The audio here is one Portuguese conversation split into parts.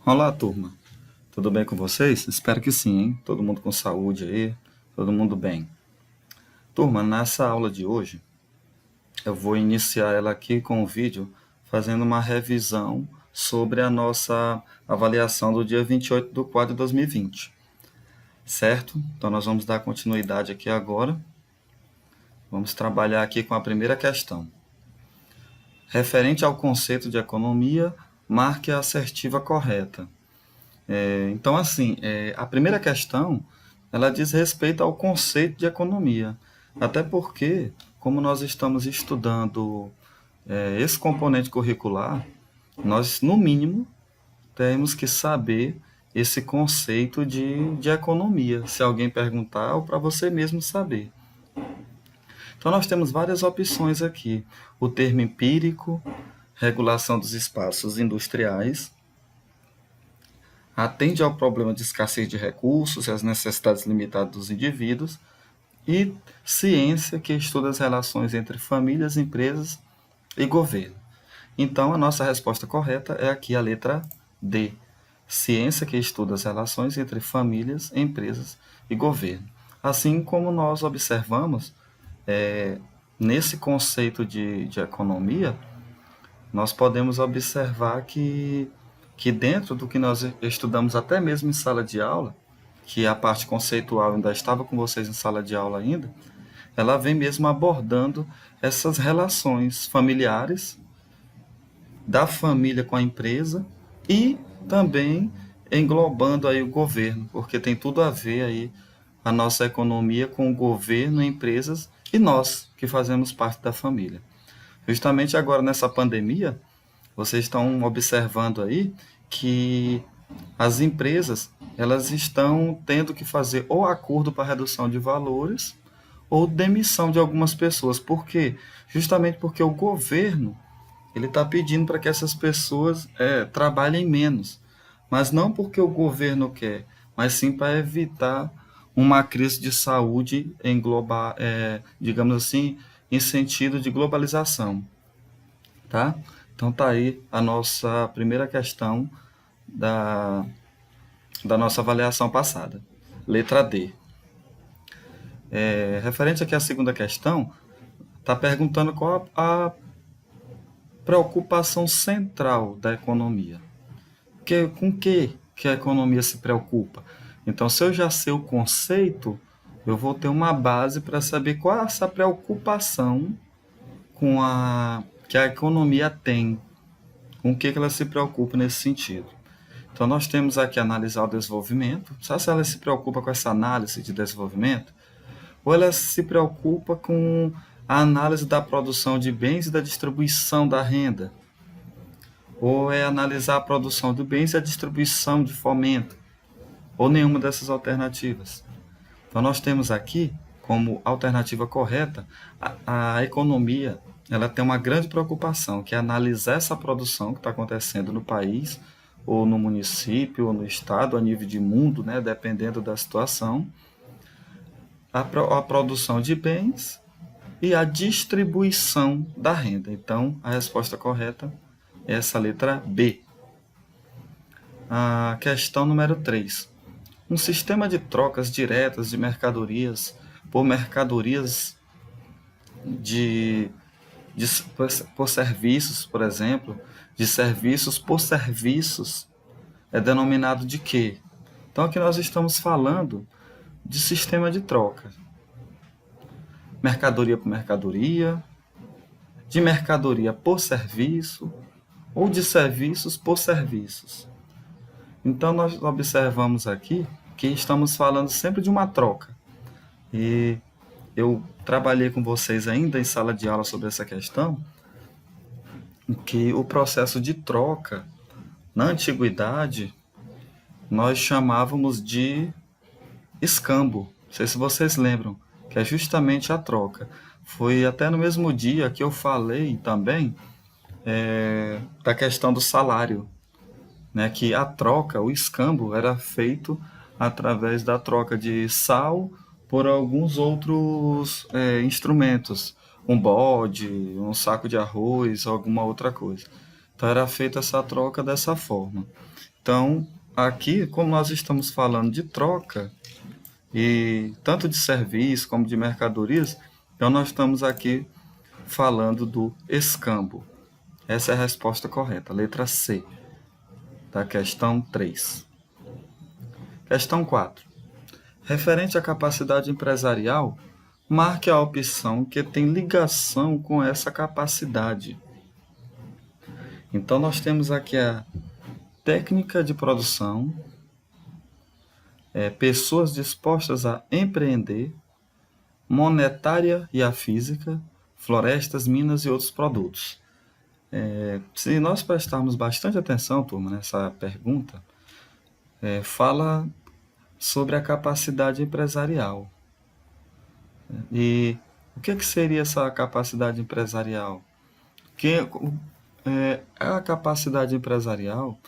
Olá, turma. Tudo bem com vocês? Espero que sim, hein? Todo mundo com saúde aí, todo mundo bem. Turma, nessa aula de hoje, eu vou iniciar ela aqui com um vídeo fazendo uma revisão sobre a nossa avaliação do dia 28/4 de 2020, certo? Então, nós vamos dar continuidade aqui agora. Vamos trabalhar aqui com a primeira questão. Referente ao conceito de economia, marque a assertiva correta. Então, assim, a primeira questão, ela diz respeito ao conceito de economia. Até porque, como nós estamos estudando esse componente curricular, nós, no mínimo, temos que saber esse conceito de economia. Se alguém perguntar, ou para você mesmo saber. Então, nós temos várias opções aqui. O termo empírico, regulação dos espaços industriais, atende ao problema de escassez de recursos e às necessidades limitadas dos indivíduos, e ciência, que estuda as relações entre famílias, empresas e governo. Então, a nossa resposta correta é aqui a letra D. Ciência que estuda as relações entre famílias, empresas e governo. Assim como nós observamos, nesse conceito de economia, nós podemos observar que dentro do que nós estudamos até mesmo em sala de aula, que a parte conceitual ainda estava com vocês em sala de aula ainda, ela vem mesmo abordando essas relações familiares da família com a empresa e também englobando aí o governo, porque tem tudo a ver aí a nossa economia com o governo, empresas e nós que fazemos parte da família. Justamente agora nessa pandemia, vocês estão observando aí que as empresas elas estão tendo que fazer ou acordo para redução de valores ou demissão de algumas pessoas. Por quê? Justamente porque o governo ele está pedindo para que essas pessoas trabalhem menos. Mas não porque o governo quer, mas sim para evitar uma crise de saúde em global, digamos assim, em sentido de globalização. Tá? Então tá aí a nossa primeira questão da, da nossa avaliação passada. Letra D. Referente aqui à segunda questão, está perguntando qual a preocupação central da economia. Com que a economia se preocupa? Então, se eu já sei o conceito, eu vou ter uma base para saber qual é essa preocupação que a economia tem, com o que ela se preocupa nesse sentido. Então, nós temos aqui analisar o desenvolvimento. Só se ela se preocupa com essa análise de desenvolvimento, ou ela se preocupa com a análise da produção de bens e da distribuição da renda, ou é analisar a produção de bens e a distribuição de fomento, ou nenhuma dessas alternativas. Então, nós temos aqui, como alternativa correta, a economia ela tem uma grande preocupação, que é analisar essa produção que está acontecendo no país, ou no município, ou no estado, a nível de mundo, né, dependendo da situação, a produção de bens e a distribuição da renda. Então, a resposta correta é essa letra B. A questão número 3. Um sistema de trocas diretas de mercadorias por mercadorias de, de por serviços, por exemplo, de serviços por serviços, é denominado de quê? Então aqui nós estamos falando de sistema de troca. Mercadoria por mercadoria, de mercadoria por serviço ou de serviços por serviços. Então nós observamos aqui que estamos falando sempre de uma troca. E eu trabalhei com vocês ainda em sala de aula sobre essa questão, que o processo de troca, na antiguidade, nós chamávamos de escambo. Não sei se vocês lembram, que é justamente a troca. Foi até no mesmo dia que eu falei também da questão do salário, né, que a troca, o escambo, era feito através da troca de sal por alguns outros instrumentos, um bode, um saco de arroz, alguma outra coisa. Então era feita essa troca dessa forma. Então, aqui, como nós estamos falando de troca, e tanto de serviço como de mercadorias, então nós estamos aqui falando do escambo. Essa é a resposta correta, letra C, da questão 3. Questão 4. Referente à capacidade empresarial, marque a opção que tem ligação com essa capacidade. Então, nós temos aqui a técnica de produção, pessoas dispostas a empreender, monetária e a física, florestas, minas e outros produtos. Se nós prestarmos bastante atenção, turma, nessa pergunta, fala sobre a capacidade empresarial. E o que seria essa capacidade empresarial? A capacidade empresarial,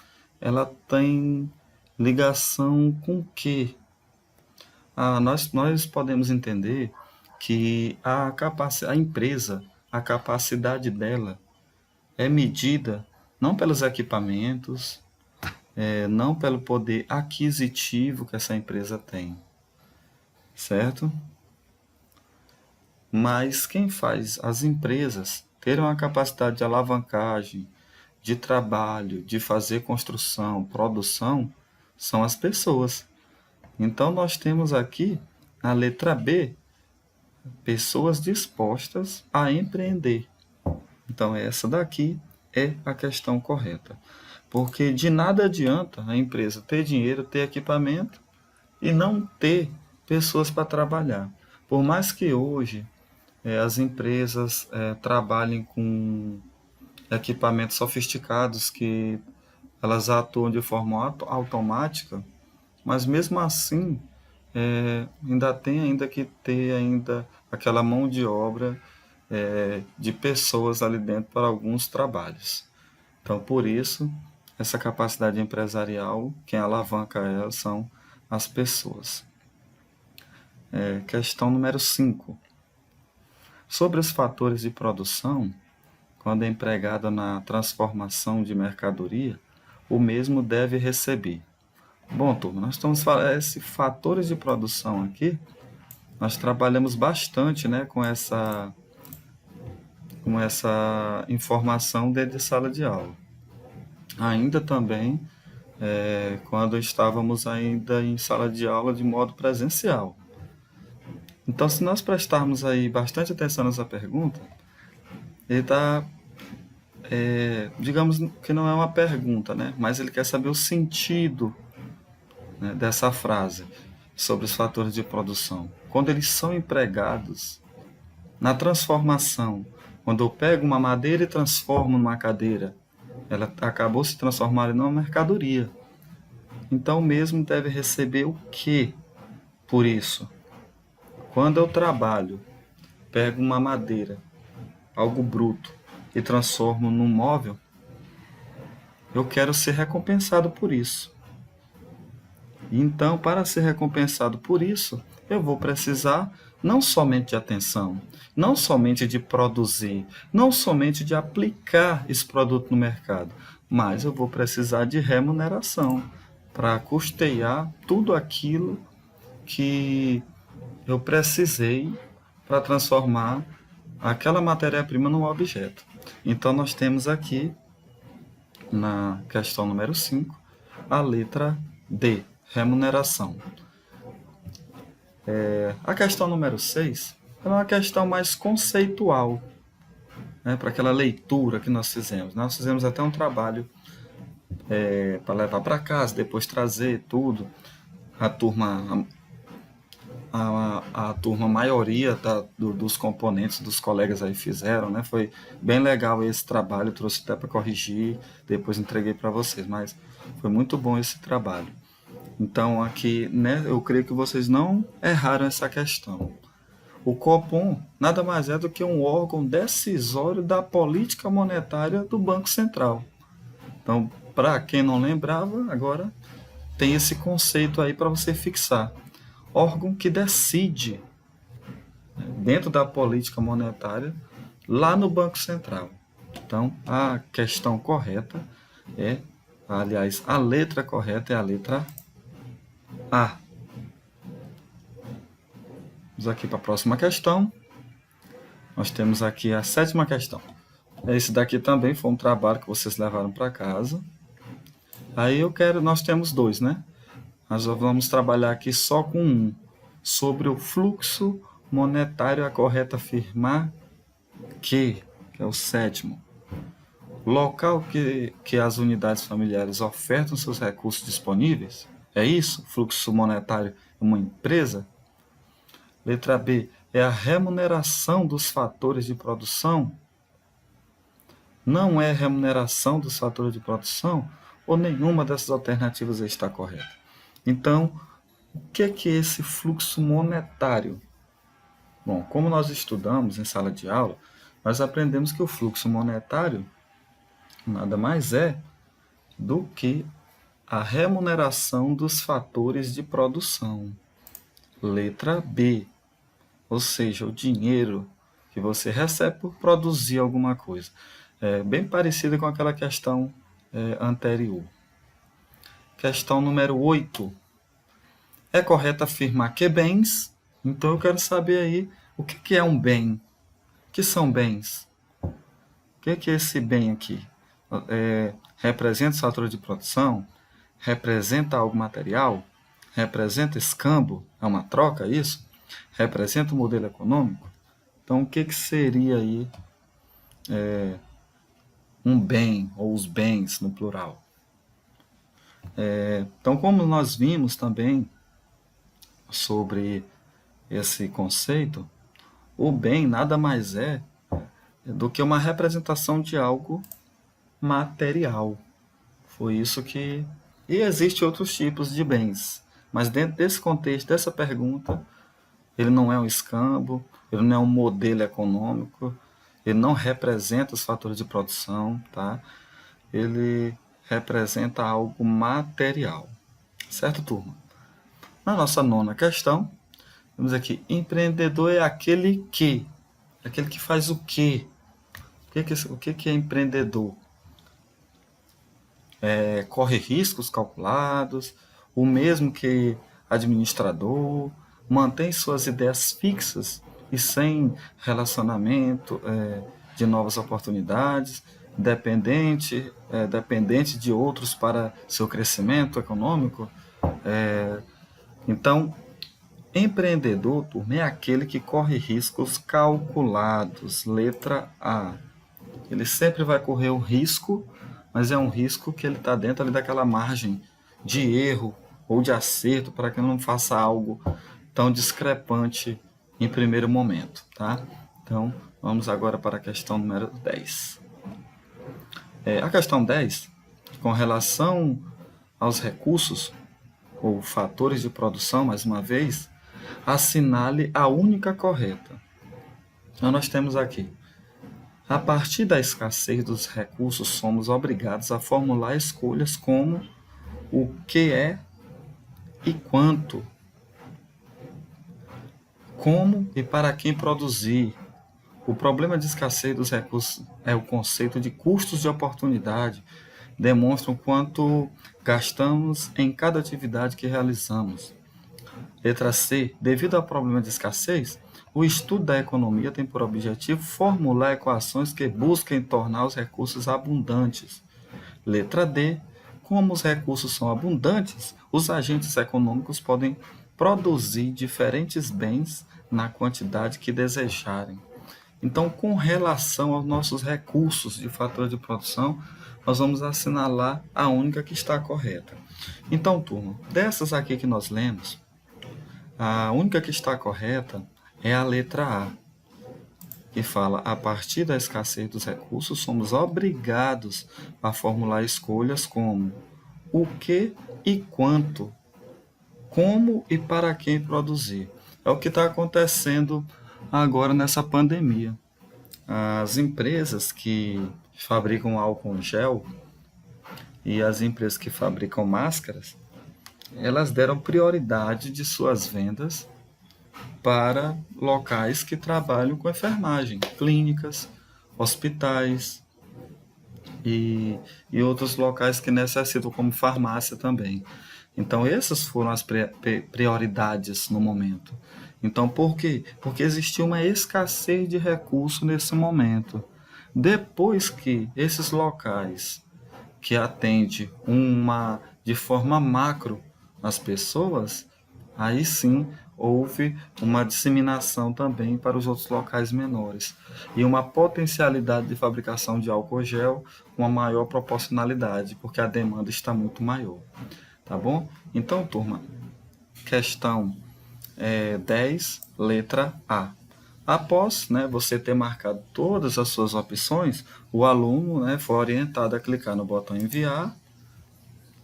ela tem ligação com o quê? Nós podemos entender que a empresa, a capacidade dela é medida não pelos equipamentos, não pelo poder aquisitivo que essa empresa tem, certo? Mas quem faz as empresas terem uma capacidade de alavancagem, de trabalho, de fazer construção, produção, são as pessoas. Então, nós temos aqui, na letra B, pessoas dispostas a empreender. Então, essa daqui é a questão correta. Porque de nada adianta a empresa ter dinheiro, ter equipamento e não ter pessoas para trabalhar. Por mais que hoje as empresas trabalhem com equipamentos sofisticados que elas atuam de forma automática, mas mesmo assim ainda tem que ter ainda aquela mão de obra de pessoas ali dentro para alguns trabalhos. Então, por isso, essa capacidade empresarial, quem alavanca ela são as pessoas. Questão número 5. Sobre os fatores de produção, quando é empregado na transformação de mercadoria, o mesmo deve receber. Bom, turma, nós estamos falando esses fatores de produção aqui, nós trabalhamos bastante, com essa informação dentro de sala de aula. Ainda também, quando estávamos ainda em sala de aula de modo presencial. Então, se nós prestarmos aí bastante atenção nessa pergunta, ele está, digamos que não é uma pergunta, mas ele quer saber o sentido, dessa frase sobre os fatores de produção. Quando eles são empregados na transformação, quando eu pego uma madeira e transformo numa cadeira, ela acabou se transformando numa mercadoria. Então, o mesmo deve receber o quê por isso? Quando eu trabalho, pego uma madeira, algo bruto, e transformo num móvel, eu quero ser recompensado por isso. Então, para ser recompensado por isso, eu vou precisar não somente de atenção, não somente de produzir, não somente de aplicar esse produto no mercado, mas eu vou precisar de remuneração para custear tudo aquilo que eu precisei para transformar aquela matéria-prima num objeto. Então, nós temos aqui, na questão número 5, a letra D, remuneração. A questão número 6 é uma questão mais conceitual, para aquela leitura que nós fizemos. Nós fizemos até um trabalho para levar para casa, depois trazer tudo. A turma, a maioria dos componentes dos colegas aí fizeram, Foi bem legal esse trabalho, trouxe até para corrigir, depois entreguei para vocês, mas foi muito bom esse trabalho. Então, aqui, eu creio que vocês não erraram essa questão. O Copom nada mais é do que um órgão decisório da política monetária do Banco Central. Então, para quem não lembrava, agora tem esse conceito aí para você fixar. Órgão que decide dentro da política monetária lá no Banco Central. Então, a questão correta é Aliás, a letra correta é a letra A. Vamos aqui para a próxima questão. Nós temos aqui a 7ª questão. Esse daqui também foi um trabalho que vocês levaram para casa. Aí nós temos 2, né? Nós vamos trabalhar aqui só com um. Sobre o fluxo monetário, é correto afirmar que é o 7º. Local que as unidades familiares ofertam seus recursos disponíveis. É isso? Fluxo monetário é uma empresa? Letra B. É a remuneração dos fatores de produção? Não é remuneração dos fatores de produção? Ou nenhuma dessas alternativas está correta? Então, o que é esse fluxo monetário? Bom, como nós estudamos em sala de aula, nós aprendemos que o fluxo monetário nada mais é do que a remuneração dos fatores de produção. Letra B. Ou seja, o dinheiro que você recebe por produzir alguma coisa. É bem parecida com aquela questão anterior. Questão número 8. É correto afirmar que bens? Então eu quero saber aí o que é um bem. O que são bens? O que é esse bem aqui? Representa o fator de produção? Representa algo material? Representa escambo? É uma troca isso? Representa um modelo econômico? Então o que seria aí um bem, ou os bens no plural? Então, como nós vimos também sobre esse conceito, o bem nada mais é do que uma representação de algo material. Foi isso que... E existem outros tipos de bens, mas dentro desse contexto, dessa pergunta, ele não é um escambo, ele não é um modelo econômico, ele não representa os fatores de produção, tá? Ele representa algo material. Certo, turma? Na nossa 9ª questão, temos aqui, empreendedor é aquele que faz o quê? O que é empreendedor? Corre riscos calculados, o mesmo que administrador, mantém suas ideias fixas e sem relacionamento de novas oportunidades, dependente de outros para seu crescimento econômico. Então, empreendedor, turma, é aquele que corre riscos calculados. Letra A. Ele sempre vai correr um risco, mas é um risco que ele está dentro ali daquela margem de erro ou de acerto para que ele não faça algo tão discrepante em primeiro momento, tá? Então, vamos agora para a questão número 10. A questão 10, com relação aos recursos ou fatores de produção, mais uma vez, assinale a única correta. Então, nós temos aqui: a partir da escassez dos recursos, somos obrigados a formular escolhas como o que é e quanto, como e para quem produzir. O problema de escassez dos recursos é o conceito de custos de oportunidade, demonstram quanto gastamos em cada atividade que realizamos. Letra C. Devido ao problema de escassez, o estudo da economia tem por objetivo formular equações que busquem tornar os recursos abundantes. Letra D. Como os recursos são abundantes, os agentes econômicos podem produzir diferentes bens na quantidade que desejarem. Então, com relação aos nossos recursos de fator de produção, nós vamos assinalar a única que está correta. Então, turma, dessas aqui que nós lemos, a única que está correta é a letra A, que fala: a partir da escassez dos recursos, somos obrigados a formular escolhas como o que e quanto, como e para quem produzir. É o que está acontecendo agora nessa pandemia. As empresas que fabricam álcool gel e as empresas que fabricam máscaras, elas deram prioridade de suas vendas para locais que trabalham com enfermagem, clínicas, hospitais. e, e outros locais que necessitam, como farmácia também. Então, essas foram as prioridades no momento. Então, por quê? Porque existia uma escassez de recursos nesse momento. Depois que esses locais que atende de forma macro as pessoas, aí sim houve uma disseminação também para os outros locais menores e uma potencialidade de fabricação de álcool gel com uma maior proporcionalidade, porque a demanda está muito maior, tá bom? Então, turma, questão 10, letra A. Após, né, você ter marcado todas as suas opções, o aluno, né, foi orientado a clicar no botão enviar.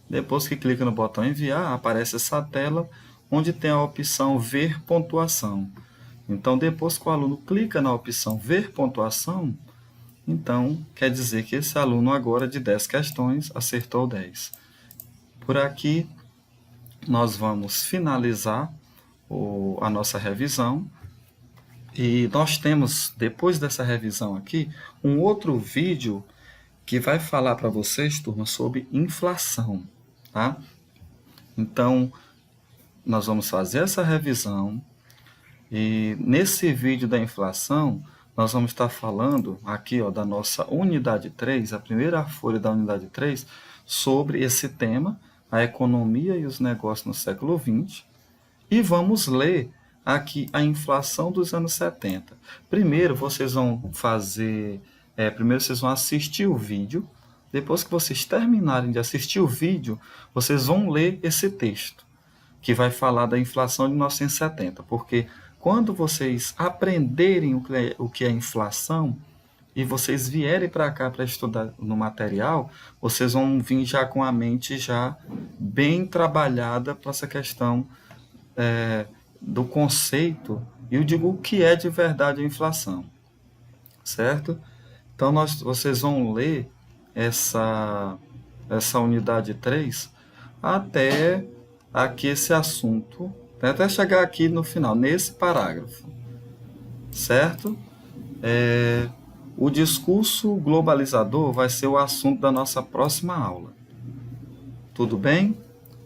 Depois que clica no botão enviar, aparece essa tela onde tem a opção ver pontuação. Então, depois que o aluno clica na opção ver pontuação, então quer dizer que esse aluno agora de 10 questões acertou 10. Por aqui nós vamos finalizar a nossa revisão. E nós temos, depois dessa revisão aqui, um outro vídeo que vai falar para vocês, turma, sobre inflação, tá? Então, nós vamos fazer essa revisão e nesse vídeo da inflação, nós vamos estar falando aqui, ó, da nossa unidade 3, a primeira folha da unidade 3, sobre esse tema, a economia e os negócios no século XX, e vamos ler aqui a inflação dos anos 70. Primeiro vocês vão primeiro vocês vão assistir o vídeo. Depois que vocês terminarem de assistir o vídeo, vocês vão ler esse texto, que vai falar da inflação de 1970. Porque quando vocês aprenderem o que é inflação, e vocês vierem para cá para estudar no material, vocês vão vir já com a mente já bem trabalhada para essa questão do conceito, e eu digo o que é de verdade a inflação, certo? Então vocês vão ler essa unidade 3 até aqui esse assunto, até chegar aqui no final, nesse parágrafo, certo? O discurso globalizador vai ser o assunto da nossa próxima aula. Tudo bem?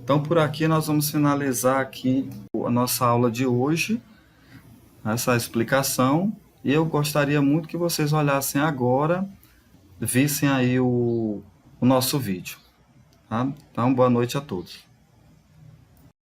Então, por aqui nós vamos finalizar aqui a nossa aula de hoje, essa explicação, e eu gostaria muito que vocês olhassem agora, vissem aí o nosso vídeo. Tá? Então, boa noite a todos.